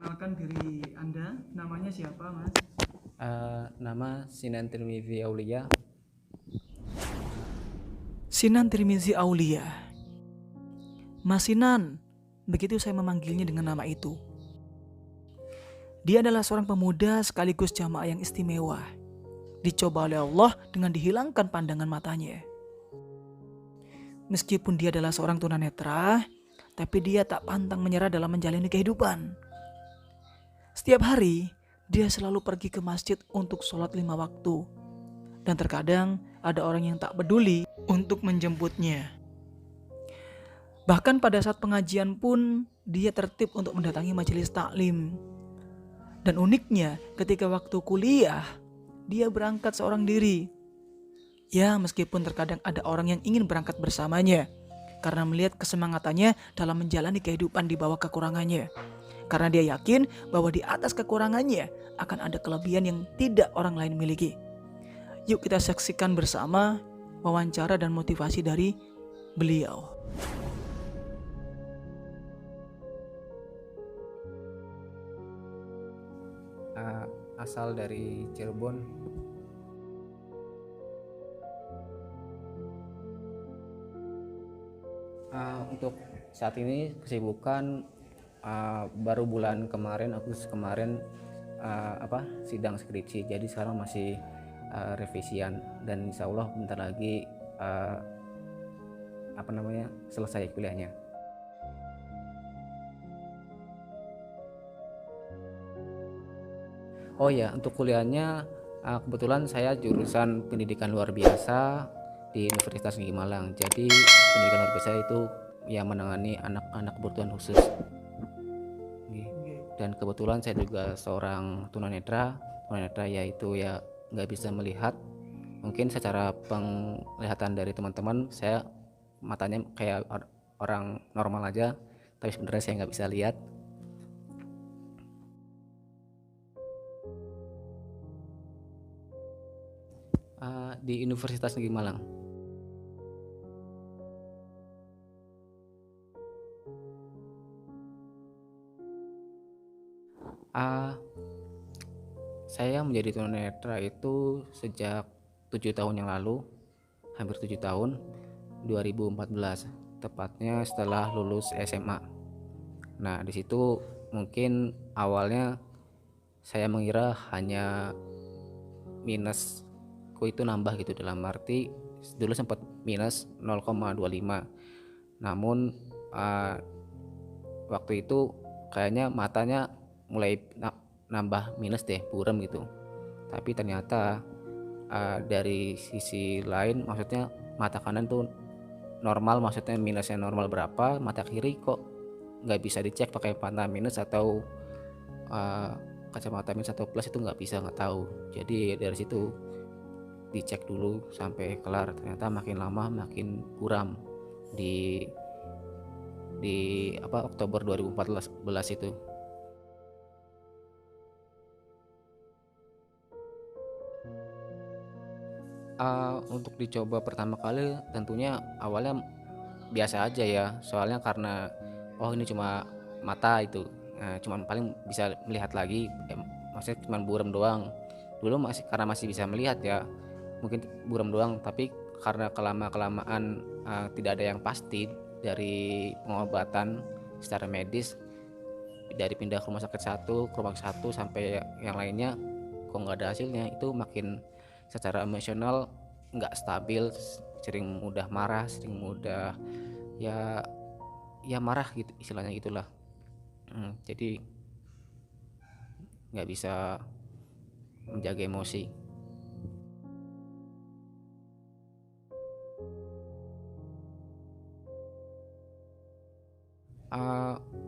Kenalkan diri Anda, namanya siapa, Mas? Nama Sinan Tirmizi Aulia. Sinan Tirmizi Aulia. Mas Sinan, begitu saya memanggilnya dengan nama itu. Dia adalah seorang pemuda sekaligus jamaah yang istimewa. Dicoba oleh Allah dengan dihilangkan pandangan matanya. Meskipun dia adalah seorang tunanetra, tapi dia tak pantang menyerah dalam menjalani kehidupan. Setiap hari, dia selalu pergi ke masjid untuk sholat 5 waktu. Dan terkadang ada orang yang tak peduli untuk menjemputnya. Bahkan pada saat pengajian pun, dia tertib untuk mendatangi majelis taklim. Dan uniknya, ketika waktu kuliah, dia berangkat seorang diri. Ya, meskipun terkadang ada orang yang ingin berangkat bersamanya, karena melihat kesemangatannya dalam menjalani kehidupan di bawah kekurangannya. Karena dia yakin bahwa di atas kekurangannya akan ada kelebihan yang tidak orang lain miliki. Yuk kita saksikan bersama wawancara dan motivasi dari beliau. Asal dari Cirebon. Untuk saat ini kesibukan, baru bulan kemarin, Agustus kemarin, sidang skripsi. Jadi sekarang masih revisian, dan insya Allah bentar lagi selesai kuliahnya. Oh ya, untuk kuliahnya kebetulan saya jurusan pendidikan luar biasa di Universitas Negeri Malang. Jadi pendidikan luar biasa itu yang menangani anak-anak kebutuhan khusus. Dan kebetulan saya juga seorang tunanetra. Tunanetra yaitu ya nggak bisa melihat. Mungkin secara penglihatan dari teman-teman saya matanya kayak orang normal aja, tapi sebenarnya saya nggak bisa lihat. Di Universitas Negeri Malang. Saya menjadi tunanetra itu sejak 7 tahun yang lalu, hampir 7 tahun, 2014, tepatnya setelah lulus SMA. Nah, di situ mungkin awalnya saya mengira hanya minusku itu nambah gitu, dalam arti dulu sempat minus 0,25. Namun waktu itu kayaknya matanya mulai nambah minus deh, buram gitu. Tapi ternyata dari sisi lain, maksudnya mata kanan tuh normal, maksudnya minusnya normal berapa, mata kiri kok nggak bisa dicek pakai mata minus atau kacamata minus atau plus, itu nggak tahu. Jadi dari situ dicek dulu sampai kelar, ternyata makin lama makin buram di Oktober 2014 itu. Untuk dicoba pertama kali tentunya awalnya biasa aja ya, soalnya karena ini cuma mata itu, cuman paling bisa melihat lagi, maksudnya cuma buram doang. Dulu karena masih bisa melihat ya, mungkin buram doang, tapi karena kelamaan tidak ada yang pasti dari pengobatan secara medis, dari pindah ke rumah sakit satu ke rumah satu sampai yang lainnya kok nggak ada hasilnya, itu makin secara emosional nggak stabil, sering mudah marah, sering mudah ya marah gitu, istilahnya gitulah. Jadi nggak bisa menjaga emosi.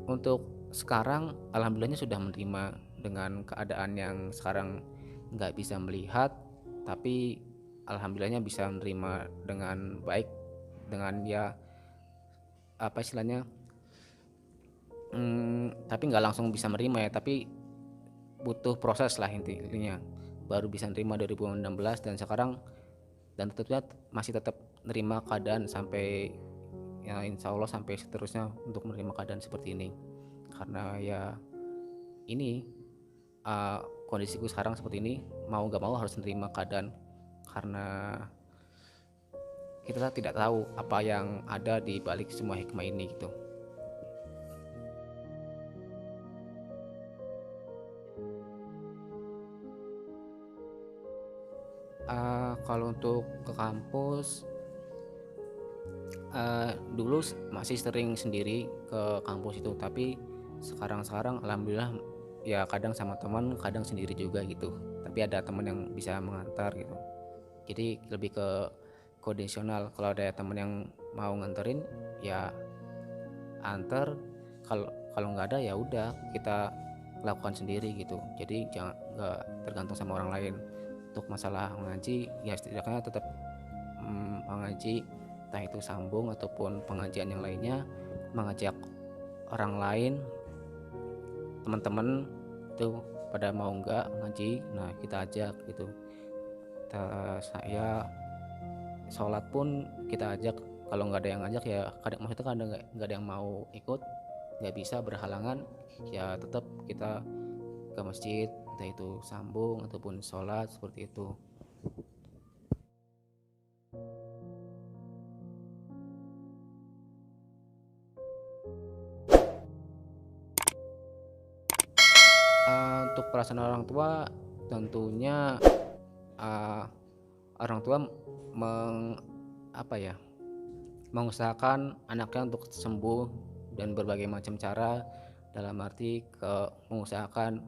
Untuk sekarang alhamdulillahnya sudah menerima dengan keadaan yang sekarang nggak bisa melihat, tapi alhamdulillahnya bisa menerima dengan baik, dengan ya apa istilahnya, tapi nggak langsung bisa menerima ya, tapi butuh proses lah intinya, baru bisa nerima 2016, dan sekarang dan tentunya masih tetap nerima keadaan sampai ya insya Allah sampai seterusnya untuk menerima keadaan seperti ini, karena ya ini kondisiku sekarang seperti ini, mau gak mau harus menerima keadaan, karena kita tidak tahu apa yang ada di balik semua hikmah ini gitu. Kalau untuk ke kampus, dulu masih sering sendiri ke kampus itu, tapi sekarang alhamdulillah ya kadang sama teman, kadang sendiri juga gitu. Tapi ada teman yang bisa mengantar gitu. Jadi lebih ke kondisional. Kalau ada teman yang mau nganterin ya antar, kalau kalau nggak ada ya udah kita lakukan sendiri gitu. Jadi jangan nggak tergantung sama orang lain. Untuk masalah mengaji ya setidaknya tetap mengaji, entah itu sambung ataupun pengajian yang lainnya, mengajak orang lain, teman-teman itu pada mau nggak ngaji, nah kita ajak gitu. Saya sholat pun kita ajak, kalau nggak ada yang ngajak ya kadang, maksudnya kadang nggak ada yang mau ikut, nggak bisa berhalangan, ya tetap kita ke masjid, entah itu sambung ataupun sholat seperti itu. Untuk perasaan orang tua tentunya uh, orang tua meng apa ya mengusahakan anaknya untuk sembuh dan berbagai macam cara, dalam arti mengusahakan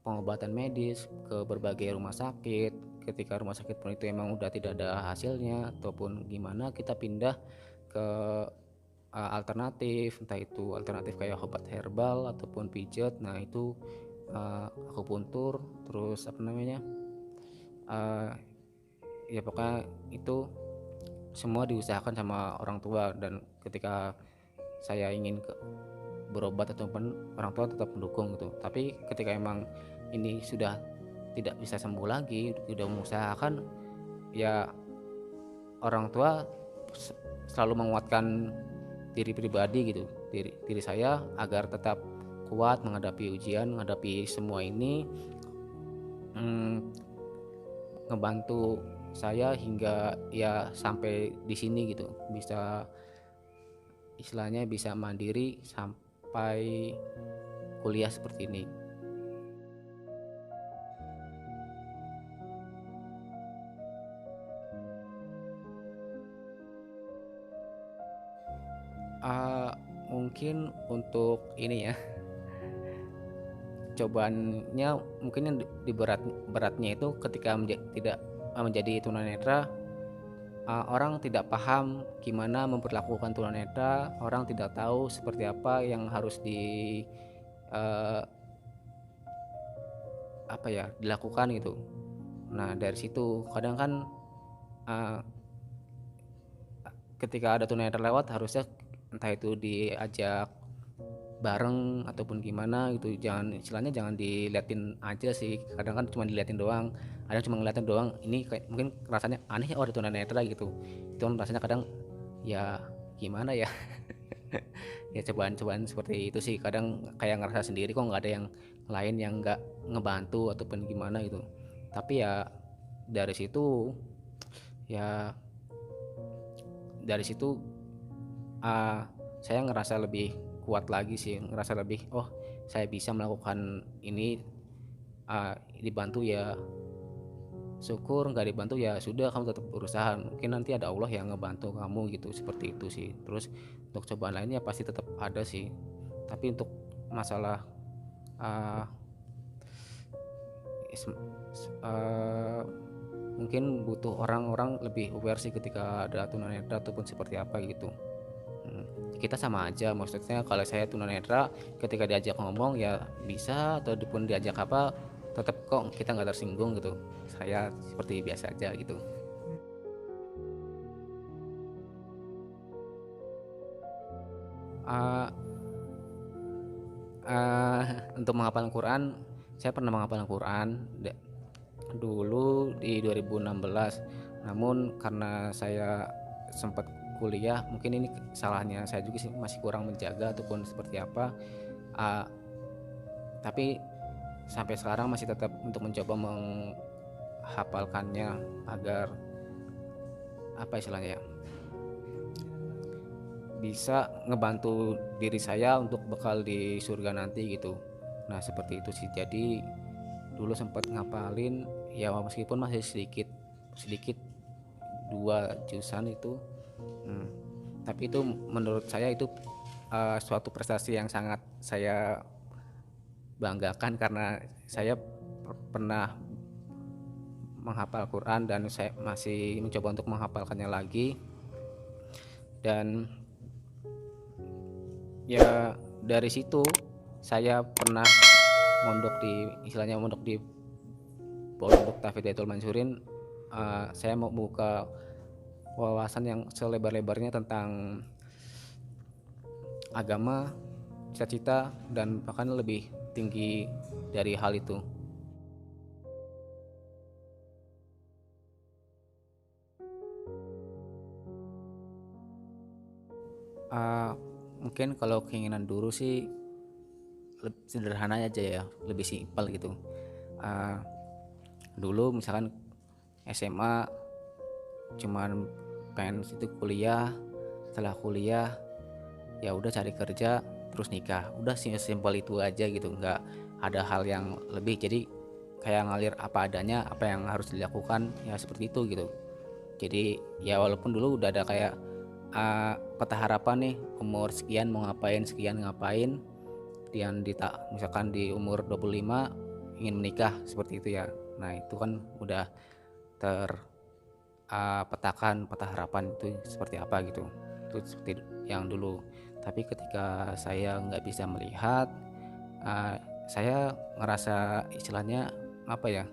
pengobatan medis ke berbagai rumah sakit. Ketika rumah sakit pun itu emang udah tidak ada hasilnya ataupun gimana, kita pindah ke alternatif, entah itu alternatif kayak obat herbal ataupun pijat. Nah itu akupuntur, terus apa namanya, uh, ya pokoknya itu semua diusahakan sama orang tua. Dan ketika saya ingin berobat ataupun, orang tua tetap mendukung gitu. Tapi ketika emang ini sudah tidak bisa sembuh lagi, sudah mengusahakan, ya orang tua selalu menguatkan diri pribadi gitu, diri saya agar tetap kuat menghadapi ujian, menghadapi semua ini, ngebantu saya hingga ya sampai di sini gitu, bisa istilahnya bisa mandiri sampai kuliah seperti ini. Mungkin untuk ini ya, cobaannya mungkin yang di beratnya itu ketika tidak menjadi tunanetra. Orang tidak paham gimana memperlakukan tunanetra, orang tidak tahu seperti apa yang harus uh, dilakukan gitu. Nah dari situ kadang kan uh, ketika ada tunanetra lewat harusnya entah itu diajak bareng ataupun gimana gitu, istilahnya jangan diliatin aja sih. Kadang kan cuma diliatin doang, ada cuma ngeliatin doang, ini kayak mungkin rasanya aneh ya, ada tunanetra gitu. Itu kan rasanya kadang ya gimana ya. Ya cobaan-cobaan seperti itu sih, kadang kayak ngerasa sendiri kok nggak ada yang lain yang nggak ngebantu ataupun gimana gitu. Tapi ya dari situ ya dari situ saya ngerasa lebih kuat lagi sih, ngerasa lebih saya bisa melakukan ini. Dibantu ya syukur, nggak dibantu ya sudah, kamu tetap berusaha, mungkin nanti ada Allah yang ngebantu kamu gitu, seperti itu sih. Terus untuk cobaan lainnya pasti tetap ada sih, tapi untuk masalah uh, mungkin butuh orang-orang lebih aware sih ketika ada tunanetra ataupun seperti apa gitu. Kita sama aja, maksudnya kalau saya tunanetra ketika diajak ngomong ya bisa, ataupun diajak apa tetap kok kita nggak tersinggung gitu, saya seperti biasa aja gitu. uh, uh, untuk menghafal Quran, saya pernah menghafal Quran dulu di 2016. Namun karena saya sempat kuliah, mungkin ini salahnya saya juga sih, masih kurang menjaga ataupun seperti apa. tapi sampai sekarang masih tetap untuk mencoba menghafalkannya agar apa istilahnya ya, bisa ngebantu diri saya untuk bekal di surga nanti gitu. Nah seperti itu sih. Jadi dulu sempat ngapalin ya, meskipun masih sedikit sedikit, 2 jusan itu. Hmm, tapi itu menurut saya itu suatu prestasi yang sangat saya banggakan, karena saya pernah menghafal Quran dan saya masih mencoba untuk menghafalkannya lagi. Dan ya dari situ saya pernah mondok di Pondok Tafidatul Mansyurin. Saya mau buka wawasan yang selebar-lebarnya tentang agama, cita-cita, dan bahkan lebih tinggi dari hal itu. Uh, Mungkin kalau keinginan dulu sih sederhana aja ya, lebih simpel gitu. Uh, Dulu misalkan SMA cuman pengen situ kuliah, setelah kuliah ya udah cari kerja terus nikah, udah sih simpel itu aja gitu, nggak ada hal yang lebih. Jadi kayak ngalir apa adanya, apa yang harus dilakukan ya seperti itu gitu. Jadi ya walaupun dulu udah ada kayak peta harapan nih, umur sekian mau ngapain, sekian ngapain, yang misalkan di umur 25 ingin menikah seperti itu ya. Nah itu kan udah petakan peta harapan itu seperti apa gitu. Itu seperti yang dulu. Tapi ketika saya nggak bisa melihat, saya ngerasa istilahnya apa ya,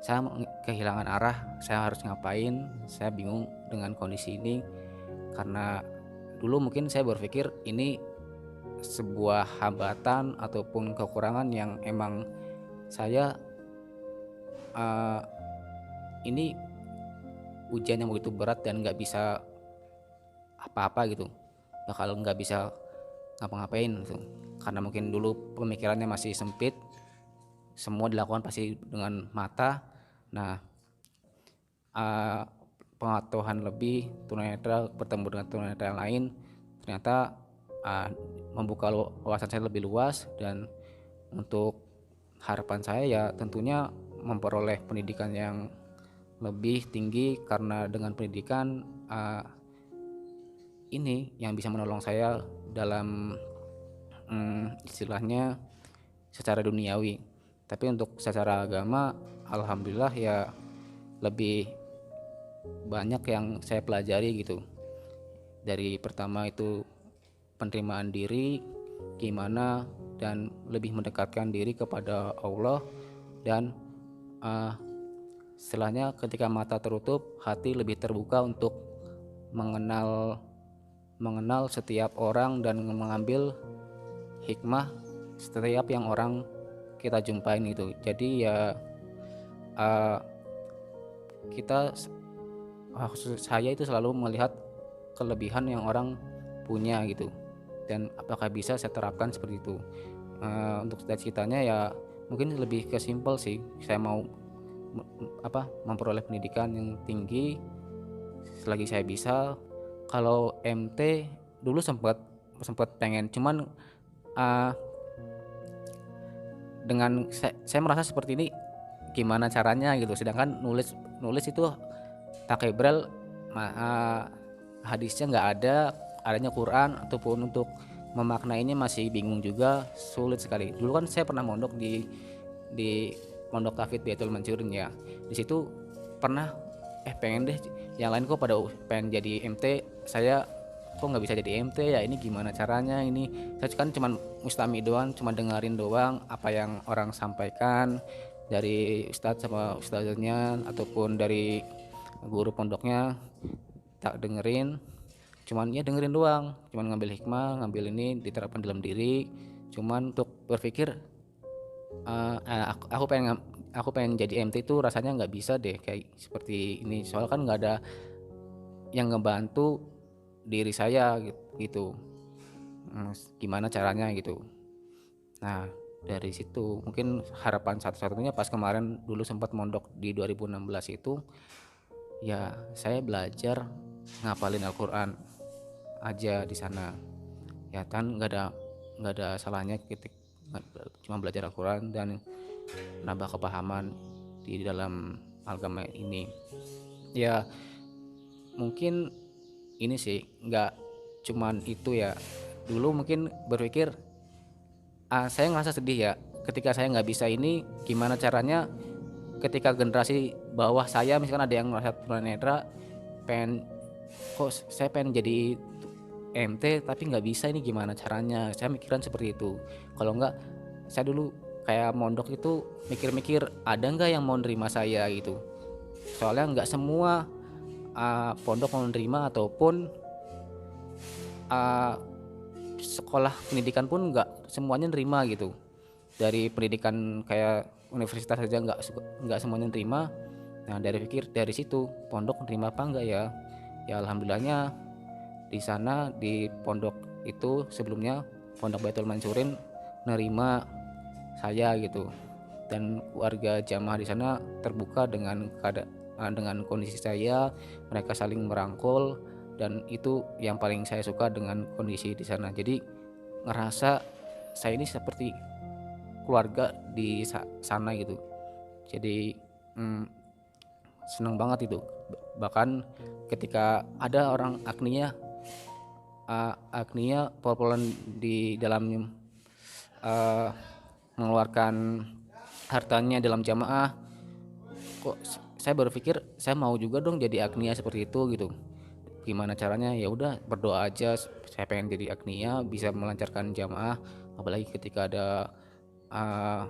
saya kehilangan arah, saya harus ngapain, saya bingung dengan kondisi ini. Karena dulu mungkin saya berpikir ini sebuah hambatan ataupun kekurangan yang emang saya ini ujian yang begitu berat dan nggak bisa apa-apa gitu, bakal nggak bisa ngapa-ngapain gitu. Karena mungkin dulu pemikirannya masih sempit, semua dilakukan pasti dengan mata. Nah pengetahuan lebih, tunanetra bertemu dengan tunanetra yang lain, ternyata membuka wawasan saya lebih luas. Dan untuk harapan saya ya tentunya memperoleh pendidikan yang lebih tinggi, karena dengan pendidikan ini yang bisa menolong saya dalam istilahnya secara duniawi. Tapi untuk secara agama alhamdulillah ya lebih banyak yang saya pelajari gitu. Dari pertama itu penerimaan diri gimana, dan lebih mendekatkan diri kepada Allah. Dan setelahnya ketika mata tertutup, hati lebih terbuka untuk mengenal setiap orang dan mengambil hikmah setiap yang orang kita jumpain gitu. Jadi ya saya itu selalu melihat kelebihan yang orang punya gitu, dan apakah bisa saya terapkan seperti itu. Untuk cita-citanya ya mungkin lebih ke simple sih, saya mau memperoleh pendidikan yang tinggi selagi saya bisa. Kalau MT dulu sempat pengen, cuman dengan saya merasa seperti ini gimana caranya gitu, sedangkan nulis itu pakai braille, hadisnya nggak ada, adanya Quran ataupun untuk memaknainya masih bingung juga, sulit sekali. Dulu kan saya pernah mondok di Pondok Tafidatul Mansyurin ya. Di situ pernah pengen deh, yang lain kok pada pengen jadi MT, saya kok nggak bisa jadi MT ya, ini gimana caranya ini. Saya kan cuma mustami doang, cuma dengerin doang apa yang orang sampaikan dari ustadz sama ustadznya ataupun dari guru pondoknya, tak dengerin, cuman ya dengerin doang, cuman ngambil hikmah, ngambil ini diterapkan dalam diri. Cuman untuk berpikir aku pengen jadi MT itu rasanya nggak bisa deh kayak seperti ini, soalnya kan nggak ada yang ngebantu diri saya gitu. Gimana caranya gitu. Nah Dari situ mungkin harapan satu-satunya pas kemarin dulu sempat mondok di 2016 itu, ya saya belajar ngapalin Al-Qur'an aja di sana. Ya kan nggak ada salahnya cuma belajar Al-Qur'an dan nambah kepahaman di dalam agama ini. Ya mungkin ini sih nggak cuman itu ya. Dulu mungkin berpikir, saya ngerasa sedih ya ketika saya nggak bisa ini, gimana caranya ketika generasi bawah saya misalkan ada yang merasa tunanetra, pengen kok saya pengen jadi MT tapi nggak bisa, ini gimana caranya, saya mikiran seperti itu. Kalau nggak, saya dulu kayak mondok itu mikir-mikir ada nggak yang mau nerima saya gitu, soalnya nggak semua pondok mau nerima, ataupun uh, sekolah pendidikan pun nggak semuanya nerima gitu. Dari pendidikan kayak universitas saja nggak semuanya nerima. Nah dari situ pondok nerima apa enggak ya. Ya alhamdulillahnya di sana di pondok itu sebelumnya pondok Baitul Mansurin nerima saya gitu, dan warga jamaah di sana terbuka dengan kondisi saya. Mereka saling merangkul, dan itu yang paling saya suka dengan kondisi di sana. Jadi ngerasa saya ini seperti keluarga di sana gitu. Jadi seneng banget itu. Bahkan ketika ada orang agninya pol-polan di dalam mengeluarkan hartanya dalam jamaah, kok saya berpikir saya mau juga dong jadi agnia seperti itu gitu. Gimana caranya? Ya udah berdoa aja, saya pengen jadi agnia bisa melancarkan jamaah, apalagi ketika ada uh,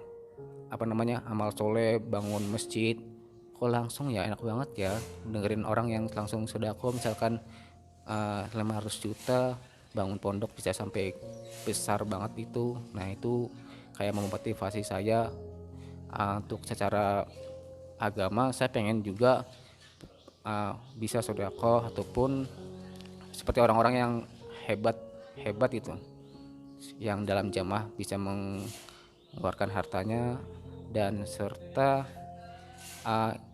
amal soleh, bangun masjid, kok langsung ya enak banget ya dengerin orang yang langsung sedekah, misalkan 500 juta bangun pondok bisa sampai besar banget itu. Nah itu kayak memotivasi saya untuk secara agama. Saya pengen juga bisa sedekah, ataupun seperti orang-orang yang hebat itu, yang dalam jamaah bisa mengeluarkan hartanya. Dan serta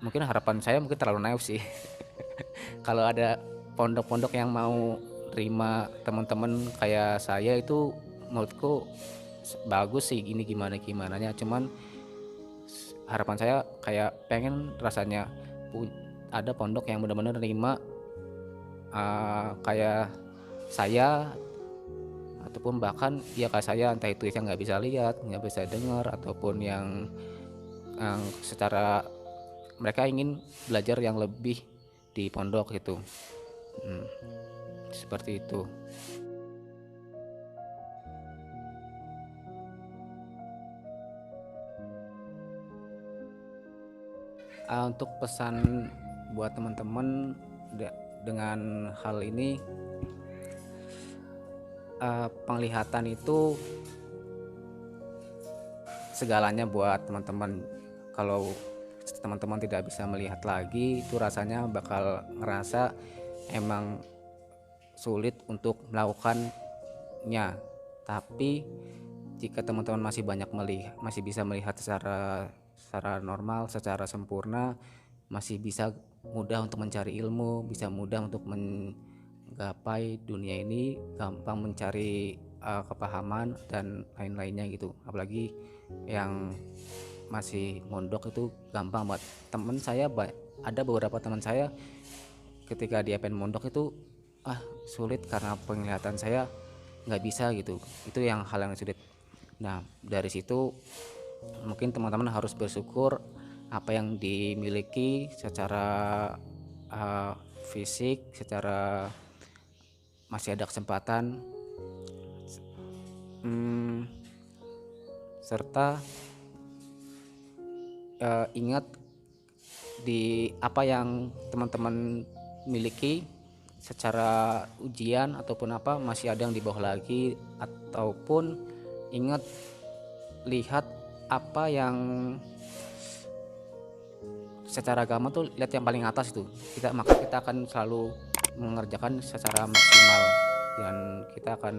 mungkin harapan saya mungkin terlalu naif sih. Kalau ada pondok-pondok yang mau terima teman-teman kayak saya, itu menurutku bagus sih, gini gimananya. Cuman harapan saya kayak pengen rasanya ada pondok yang benar-benar nerima kayak saya, ataupun bahkan ya kayak saya, entah itu yang nggak bisa lihat, nggak bisa dengar, ataupun yang secara mereka ingin belajar yang lebih di pondok itu. Seperti itu. Untuk pesan buat teman-teman dengan hal ini, penglihatan itu segalanya buat teman-teman. Kalau teman-teman tidak bisa melihat lagi, itu rasanya bakal ngerasa emang sulit untuk melakukannya. Tapi jika teman-teman masih bisa melihat secara normal, secara sempurna, masih bisa mudah untuk mencari ilmu, bisa mudah untuk menggapai dunia ini, gampang mencari kepahaman dan lain-lainnya gitu. Apalagi yang masih mondok itu gampang banget. Ada beberapa teman saya ketika dia pengen mondok itu sulit karena penglihatan saya nggak bisa gitu. Itu hal yang sulit. Nah dari situ mungkin teman-teman harus bersyukur apa yang dimiliki secara fisik, secara masih ada kesempatan, serta ingat di apa yang teman-teman miliki secara ujian ataupun apa, masih ada yang di bawah lagi. Ataupun ingat lihat apa yang secara agama tuh, lihat yang paling atas itu, maka kita akan selalu mengerjakan secara maksimal, dan kita akan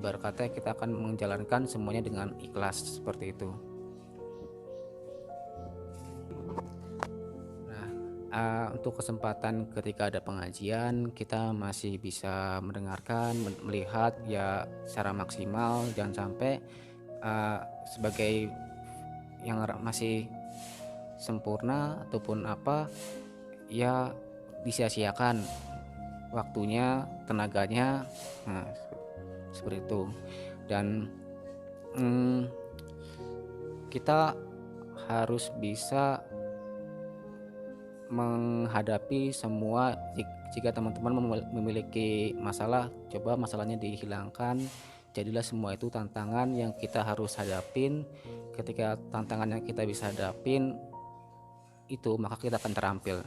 ibarat kata kita akan menjalankan semuanya dengan ikhlas seperti itu. Nah, untuk kesempatan ketika ada pengajian kita masih bisa mendengarkan, melihat ya secara maksimal, jangan sampai sebagai yang masih sempurna ataupun apa ya disia-siakan waktunya, tenaganya, nah seperti itu. Dan kita harus bisa menghadapi semua. Jika teman-teman memiliki masalah, coba masalahnya dihilangkan. Jadilah semua itu tantangan yang kita harus hadapin. Ketika tantangan yang kita bisa hadapin itu, maka kita akan terampil.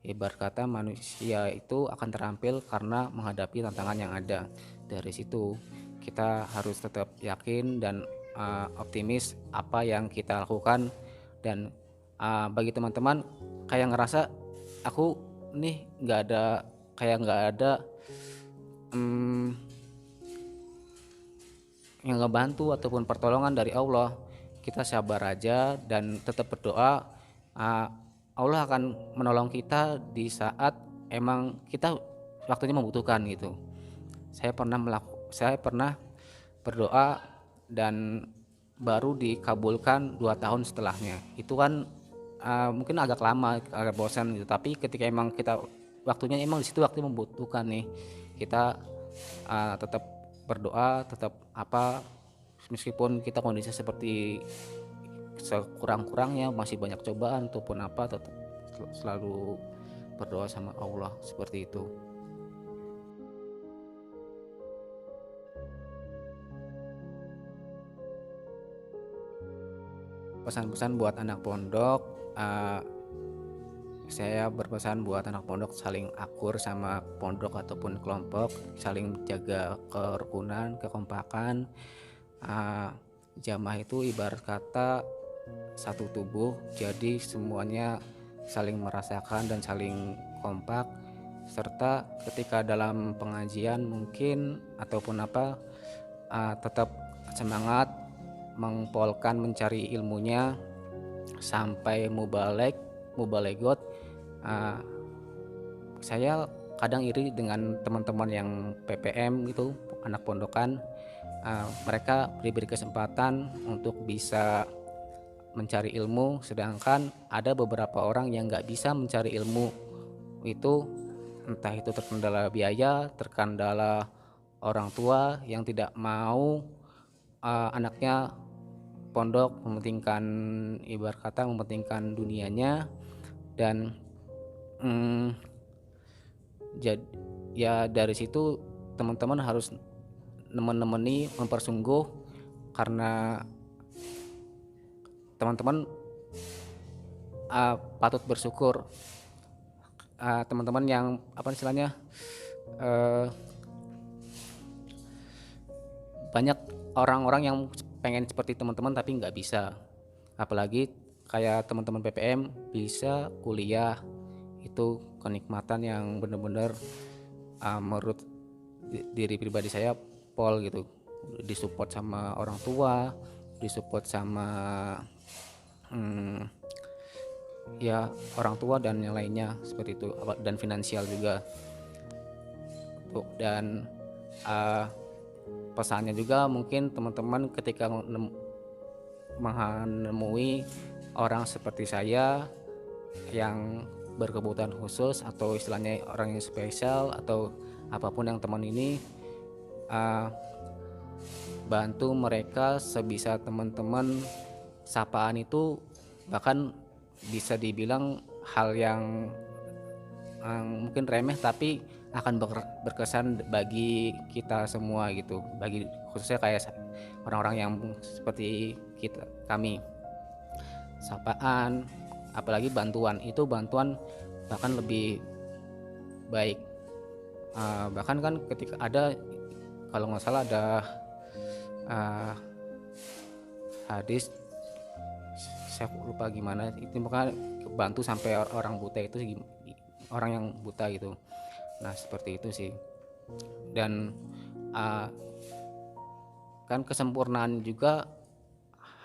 Ibarat kata manusia itu akan terampil karena menghadapi tantangan yang ada. Dari situ kita harus tetap yakin dan optimis apa yang kita lakukan. Dan bagi teman-teman kayak ngerasa aku nih nggak ada yang ngebantu ataupun pertolongan dari Allah, kita sabar aja dan tetap berdoa. Allah akan menolong kita di saat emang kita waktunya membutuhkan gitu. Saya pernah berdoa dan baru dikabulkan 2 tahun setelahnya. Itu kan mungkin agak lama, agak bosan gitu. Tapi ketika emang kita waktunya emang di situ waktu membutuhkan nih, kita tetap berdoa, tetap meskipun kita kondisi seperti sekurang-kurangnya masih banyak cobaan ataupun apa, tetap selalu berdoa sama Allah seperti itu. Pesan-pesan buat anak pondok, saya berpesan buat anak pondok saling akur sama pondok ataupun kelompok, saling jaga kerukunan, kekompakan. Jamaah itu ibarat kata satu tubuh, jadi semuanya saling merasakan dan saling kompak. Serta ketika dalam pengajian mungkin ataupun apa, tetap semangat mengpolkan mencari ilmunya sampai mubalegot. Saya kadang iri dengan teman-teman yang PPM itu, anak pondokan. Mereka diberi kesempatan untuk bisa mencari ilmu, sedangkan ada beberapa orang yang nggak bisa mencari ilmu itu, entah itu terkendala biaya, terkendala orang tua yang tidak mau anaknya pondok, mementingkan ibarat kata mementingkan dunianya. Dan ya dari situ teman-teman harus nemeni mempersungguh, karena teman-teman patut bersyukur. Teman-teman yang istilahnya banyak orang-orang yang pengen seperti teman-teman tapi nggak bisa, apalagi kayak teman-teman PPM bisa kuliah. Itu kenikmatan yang benar-benar menurut diri pribadi saya pol gitu, disupport sama orang tua, disupport sama ya orang tua dan yang lainnya seperti itu, dan finansial juga. Dan pesannya juga mungkin teman-teman ketika menemui orang seperti saya yang berkebutuhan khusus atau istilahnya orang yang spesial atau apapun yang teman ini, bantu mereka sebisa teman-teman. Sapaan itu bahkan bisa dibilang hal yang mungkin remeh tapi akan berkesan bagi kita semua gitu, bagi khususnya kayak orang-orang yang seperti kami. Sapaan, apalagi bantuan bahkan lebih baik. Bahkan kan ketika ada, kalau nggak salah ada hadis, saya lupa gimana itu, makanya bantu sampai orang buta itu, orang yang buta gitu. Nah seperti itu sih. Dan kan kesempurnaan juga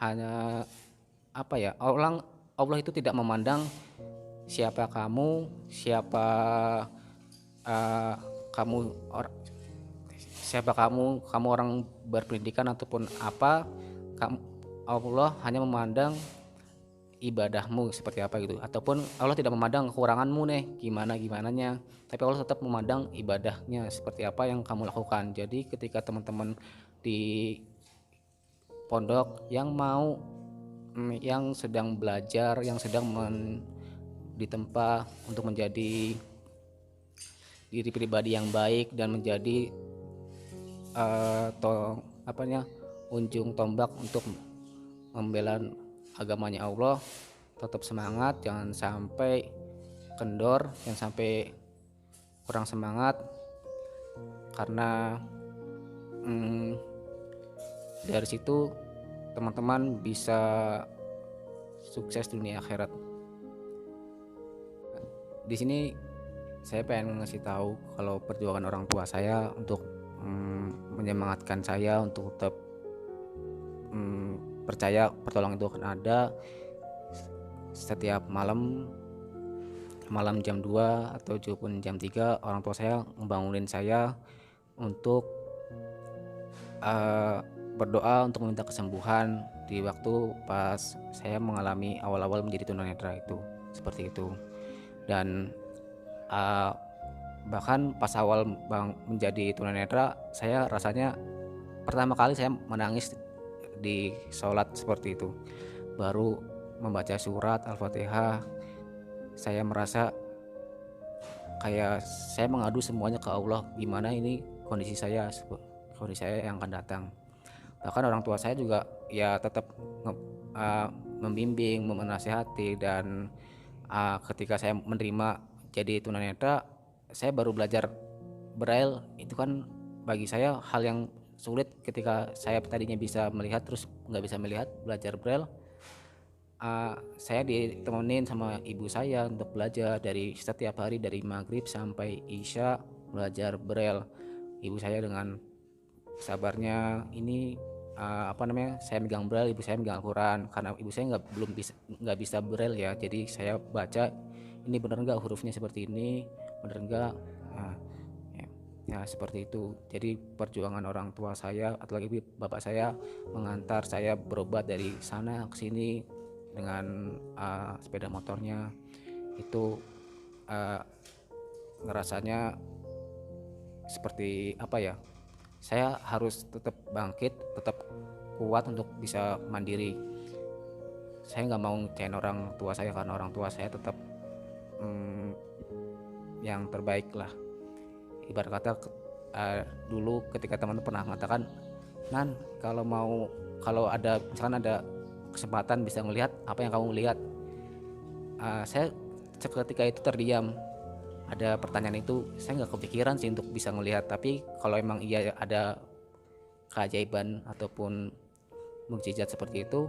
hanya apa ya, Allah itu tidak memandang siapa kamu, siapa eh, kamu or- siapa kamu orang berpendidikan ataupun apa, kamu, Allah hanya memandang ibadahmu seperti apa gitu, ataupun Allah tidak memandang kekuranganmu nih gimana gimananya, tapi Allah tetap memandang ibadahnya seperti apa yang kamu lakukan. Jadi ketika teman-teman di pondok yang mau yang sedang belajar, yang sedang ditempa untuk menjadi diri pribadi yang baik dan menjadi apanya, ujung tombak untuk membela agamanya Allah, tetap semangat, jangan sampai kendor, jangan sampai kurang semangat, karena dari situ teman-teman bisa sukses dunia akhirat. Di sini saya pengen ngasih tahu kalau perjuangan orang tua saya untuk menyemangatkan saya untuk tetap percaya pertolongan itu akan ada. Setiap malam jam 2 atau pun jam 3 orang tua saya membangunin saya untuk berdoa untuk meminta kesembuhan di waktu pas saya mengalami awal-awal menjadi tunanetra itu, seperti itu. Dan bahkan pas awal menjadi tunanetra, saya rasanya pertama kali saya menangis di sholat seperti itu. Baru membaca surat Al-Fatihah, saya merasa kayak saya mengadu semuanya ke Allah, gimana ini kondisi saya yang akan datang. Bahkan orang tua saya juga ya tetap membimbing, menasihati, dan ketika saya menerima jadi tunanetra, saya baru belajar braille. Itu kan bagi saya hal yang sulit ketika saya tadinya bisa melihat terus nggak bisa melihat, belajar braille. Saya ditemenin sama ibu saya untuk belajar dari setiap hari dari maghrib sampai isya belajar braille. Ibu saya dengan sabarnya ini saya megang braille, ibu saya megang Al-Quran, karena ibu saya nggak bisa braille ya, jadi saya baca ini benar nggak hurufnya seperti ini, benar nggak, ya seperti itu. Jadi perjuangan orang tua saya atau lagi bapak saya mengantar saya berobat dari sana ke sini dengan sepeda motornya, itu ngerasanya seperti apa ya, saya harus tetap bangkit, tetap kuat untuk bisa mandiri. Saya nggak mau ngecewain orang tua saya, karena orang tua saya tetap yang terbaik lah. Ibarat kata dulu ketika teman-teman pernah mengatakan, Nan, kalau ada misalkan ada kesempatan bisa ngelihat apa yang kamu lihat, saya seketika itu terdiam. Ada pertanyaan itu saya nggak kepikiran sih untuk bisa ngelihat, tapi kalau emang iya ada keajaiban ataupun mukjizat seperti itu,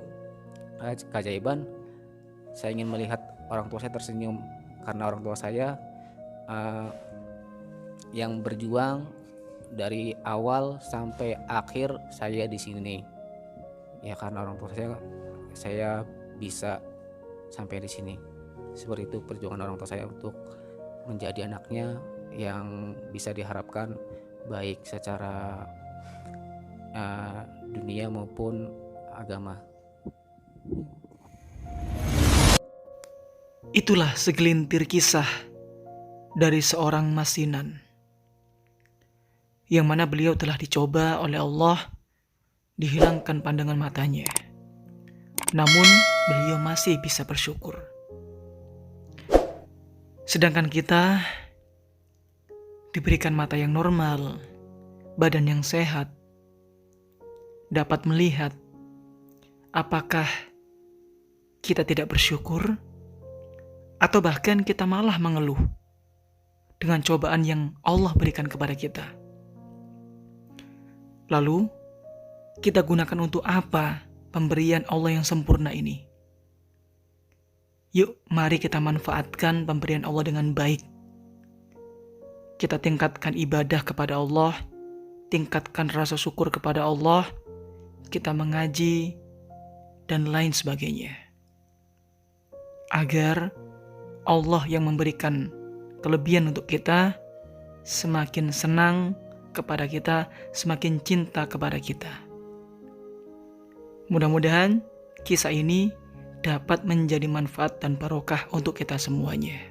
keajaiban, saya ingin melihat orang tua saya tersenyum, karena orang tua saya yang berjuang dari awal sampai akhir saya di sini. Ya karena orang tua saya bisa sampai di sini. Seperti itu perjuangan orang tua saya untuk menjadi anaknya yang bisa diharapkan baik secara dunia maupun agama. Itulah segelintir kisah dari seorang Masinan, yang mana beliau telah dicoba oleh Allah dihilangkan pandangan matanya, namun beliau masih bisa bersyukur. Sedangkan kita diberikan mata yang normal, badan yang sehat, dapat melihat, apakah kita tidak bersyukur, atau bahkan kita malah mengeluh dengan cobaan yang Allah berikan kepada kita. Lalu, kita gunakan untuk apa pemberian Allah yang sempurna ini? Yuk, mari kita manfaatkan pemberian Allah dengan baik. Kita tingkatkan ibadah kepada Allah, tingkatkan rasa syukur kepada Allah, kita mengaji, dan lain sebagainya. Agar Allah yang memberikan kelebihan untuk kita semakin senang kepada kita, semakin cinta kepada kita. Mudah-mudahan kisah ini dapat menjadi manfaat dan barokah untuk kita semuanya.